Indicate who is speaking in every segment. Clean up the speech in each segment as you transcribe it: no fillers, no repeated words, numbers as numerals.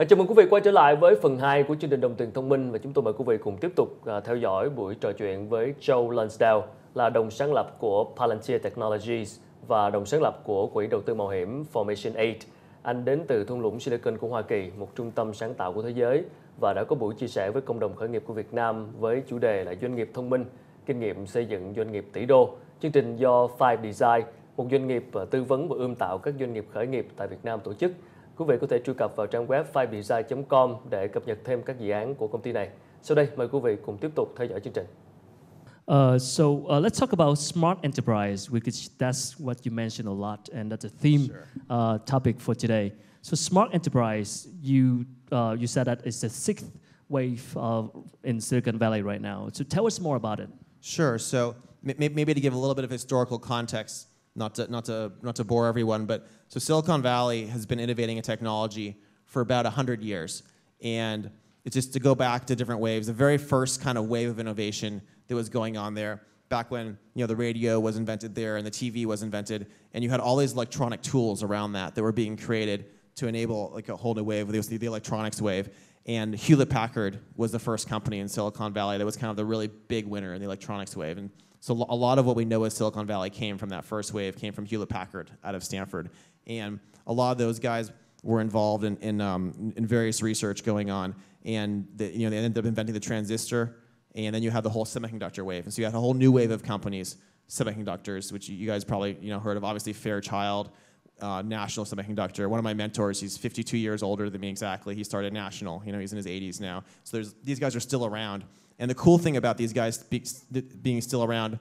Speaker 1: Chào mừng quý vị quay trở lại với phần 2 của chương trình Đồng tiền thông minh và chúng tôi mời quý vị cùng tiếp tục theo dõi buổi trò chuyện với Joe Lonsdale là đồng sáng lập của Palatir Technologies và đồng sáng lập của quỹ đầu tư mạo hiểm Formation 8. Anh đến từ thung lũng Silicon của Hoa Kỳ, một trung tâm sáng tạo của thế giới và đã có buổi chia sẻ với cộng đồng khởi nghiệp của Việt Nam với chủ đề là doanh nghiệp thông minh, kinh nghiệm xây dựng doanh nghiệp tỷ đô. Chương trình do Five Design, một doanh nghiệp tư vấn và ươm tạo các doanh nghiệp khởi nghiệp tại Việt Nam tổ chức. Quý vị có thể truy cập vào trang web fivedesign.com để cập nhật thêm các dự án của công ty này. Sau đây, mời quý vị cùng tiếp tục theo dõi chương trình.
Speaker 2: So let's talk about smart enterprise, because that's what you mentioned a lot, and that's a theme topic for today. So smart enterprise, you said that it's the sixth wave in Silicon Valley right now. So tell us more about it.
Speaker 3: Sure. So maybe to give a little bit of historical context, not to bore everyone, but so Silicon Valley has been innovating in technology for about 100 years, and it's just to go back to different waves. The very first kind of wave of innovation that was going on there, back when the radio was invented there and the TV was invented, and you had all these electronic tools around that were being created to enable like a whole new wave. There was the electronics wave, and Hewlett-Packard was the first company in Silicon Valley that was kind of the really big winner in the electronics wave. And so a lot of what we know as Silicon Valley came from that first wave, came from Hewlett-Packard out of Stanford. And a lot of those guys were involved in various research going on. And they ended up inventing the transistor. And then you have the whole semiconductor wave. And so you had a whole new wave of companies, semiconductors, which you guys probably heard of, obviously Fairchild, National Semiconductor. One of my mentors, he's 52 years older than me exactly. He started National. He's in his 80s now. So these guys are still around. And the cool thing about these guys being still around,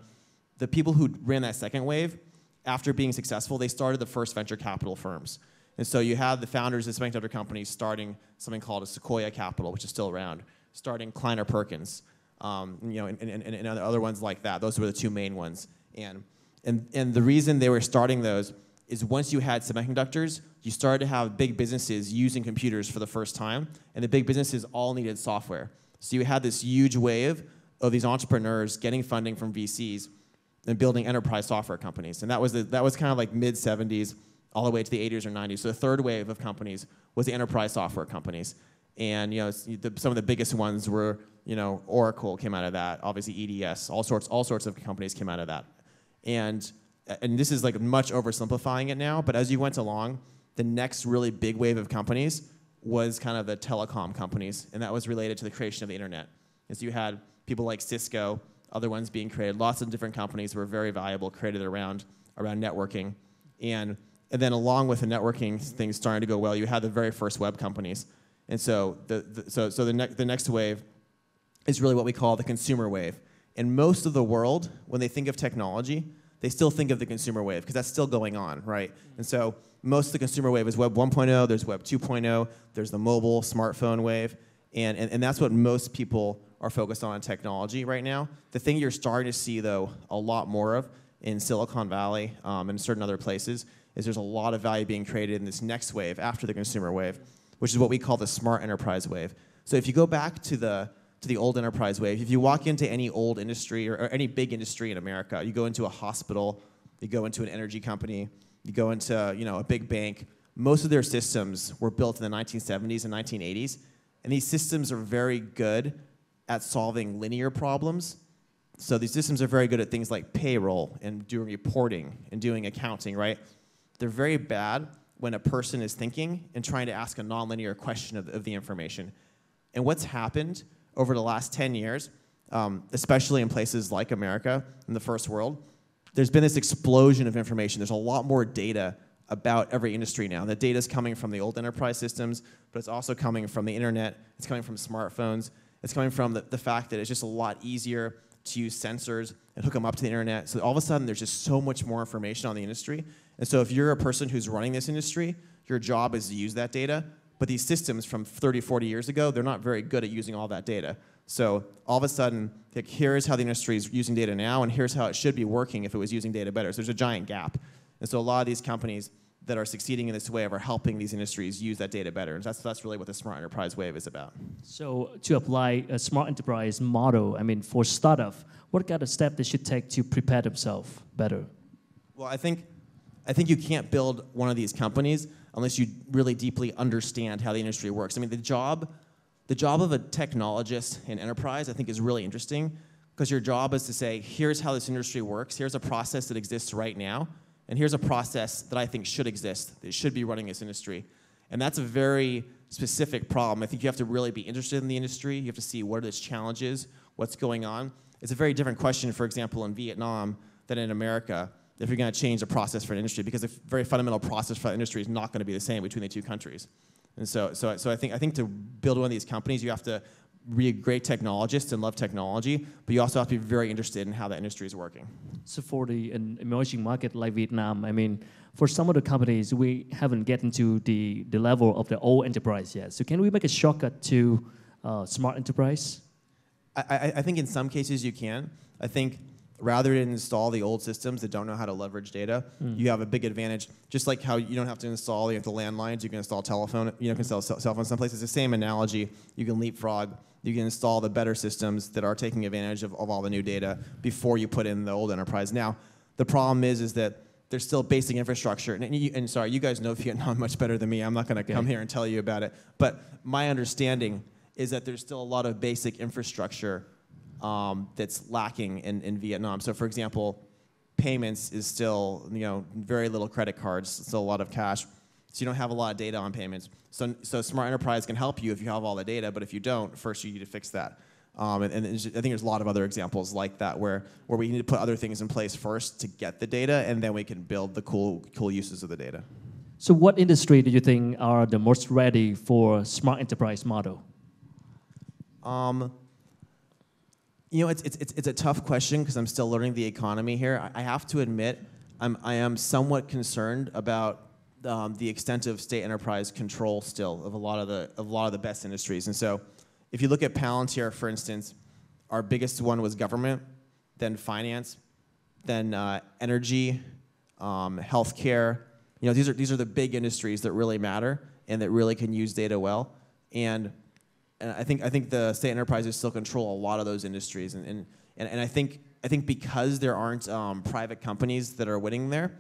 Speaker 3: the people who ran that second wave, after being successful, they started the first venture capital firms. And so you have the founders of semiconductor companies starting something called a Sequoia Capital, which is still around, starting Kleiner Perkins, and other ones like that. Those were the two main ones. And the reason they were starting those is once you had semiconductors, you started to have big businesses using computers for the first time, and the big businesses all needed software. So you had this huge wave of these entrepreneurs getting funding from VCs and building enterprise software companies. And that was kind of like mid-70s all the way to the 80s or 90s. So the third wave of companies was the enterprise software companies. And some of the biggest ones were, Oracle came out of that, obviously EDS, all sorts of companies came out of that. And this is like much oversimplifying it now, but as you went along, the next really big wave of companies was kind of the telecom companies, and that was related to the creation of the internet. And so you had people like Cisco, other ones being created. Lots of different companies were very valuable, created around networking. And then along with the networking things starting to go well, you had the very first web companies. And so the next wave is really what we call the consumer wave. And most of the world, when they think of technology, they still think of the consumer wave because that's still going on, right? And so most of the consumer wave is Web 1.0, there's Web 2.0, there's the mobile smartphone wave, and that's what most people are focused on in technology right now. The thing you're starting to see, though, a lot more of in Silicon Valley and certain other places is there's a lot of value being created in this next wave after the consumer wave, which is what we call the smart enterprise wave. So if you go back to the old enterprise wave, if you walk into any old industry or any big industry in America, you go into a hospital, you go into an energy company, you go into a big bank, most of their systems were built in the 1970s and 1980s, and these systems are very good at solving linear problems. So these systems are very good at things like payroll and doing reporting and doing accounting, right? They're very bad when a person is thinking and trying to ask a nonlinear question of the information. And what's happened over the last 10 years, especially in places like America, in the first world, there's been this explosion of information. There's a lot more data about every industry now. The data is coming from the old enterprise systems, but it's also coming from the internet. It's coming from smartphones. It's coming from the fact that it's just a lot easier to use sensors and hook them up to the internet. So all of a sudden, there's just so much more information on the industry. And so if you're a person who's running this industry, your job is to use that data. But these systems from 30, 40 years ago, they're not very good at using all that data. So all of a sudden, like, here's how the industry is using data now, and here's how it should be working if it was using data better. So there's a giant gap. And so a lot of these companies that are succeeding in this wave are helping these industries use that data better. And that's really what the smart enterprise wave is about.
Speaker 2: So to apply a smart enterprise model, for startup, what kind of step they should take to prepare themselves better?
Speaker 3: Well, I think I think you can't build one of these companies unless you really deeply understand how the industry works. I mean, the job of a technologist in enterprise, I think, is really interesting because your job is to say, here's how this industry works, here's a process that exists right now, and here's a process that I think should exist, that should be running this industry. And that's a very specific problem. I think you have to really be interested in the industry. You have to see what are its challenges, what's going on. It's a very different question, for example, in Vietnam than in America, if you're going to change the process for an industry, because the very fundamental process for that industry is not going to be the same between the two countries. And so I think to build one of these companies, you have to be a great technologist and love technology, but you also have to be very interested in how that industry is working.
Speaker 2: So for an emerging market like Vietnam, I mean, for some of the companies, we haven't gotten to the level of the old enterprise yet. So can we make a shortcut to smart enterprise?
Speaker 3: I think in some cases you can. I think rather than install the old systems that don't know how to leverage data, you have a big advantage. Just like how you don't have to install the landlines, you can install telephone, you can install cell phones someplace. It's the same analogy. You can leapfrog. You can install the better systems that are taking advantage of all the new data before you put in the old enterprise. Now, the problem is that there's still basic infrastructure. And sorry, you guys know Vietnam much better than me. I'm not going to come here and tell you about it. But my understanding is that there's still a lot of basic infrastructure that's lacking in Vietnam. So for example, payments is still, very little credit cards, still a lot of cash. So you don't have a lot of data on payments. So smart enterprise can help you if you have all the data, but if you don't, first you need to fix that. And I think there's a lot of other examples like that where we need to put other things in place first to get the data, and then we can build the cool uses of the data.
Speaker 2: So what industry do you think are the most ready for smart enterprise model?
Speaker 3: It's a tough question because I'm still learning the economy here. I have to admit, I am somewhat concerned about the extent of state enterprise control still of a lot of the best industries. And so, if you look at Palantir, for instance, our biggest one was government, then finance, then energy, healthcare. These are the big industries that really matter and that really can use data well. And I think the state enterprises still control a lot of those industries. And I think because there aren't private companies that are winning there,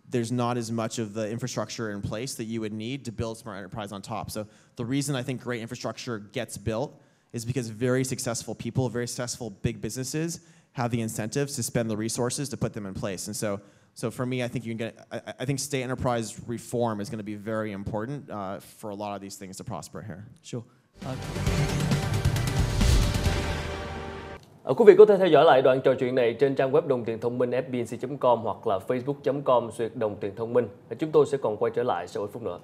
Speaker 3: there's not as much of the infrastructure in place that you would need to build smart enterprise on top. So the reason I think great infrastructure gets built is because very successful people, very successful big businesses have the incentives to spend the resources to put them in place. And so for me, I think state enterprise reform is going to be very important for a lot of these things to prosper here.
Speaker 2: Sure.
Speaker 1: Quý vị có thể theo dõi lại đoạn trò chuyện này trên trang web đồng tiền thông minh fbnc.com hoặc là facebook.com/đồng tiền thông minh. Chúng tôi sẽ còn quay trở lại sau ít phút nữa.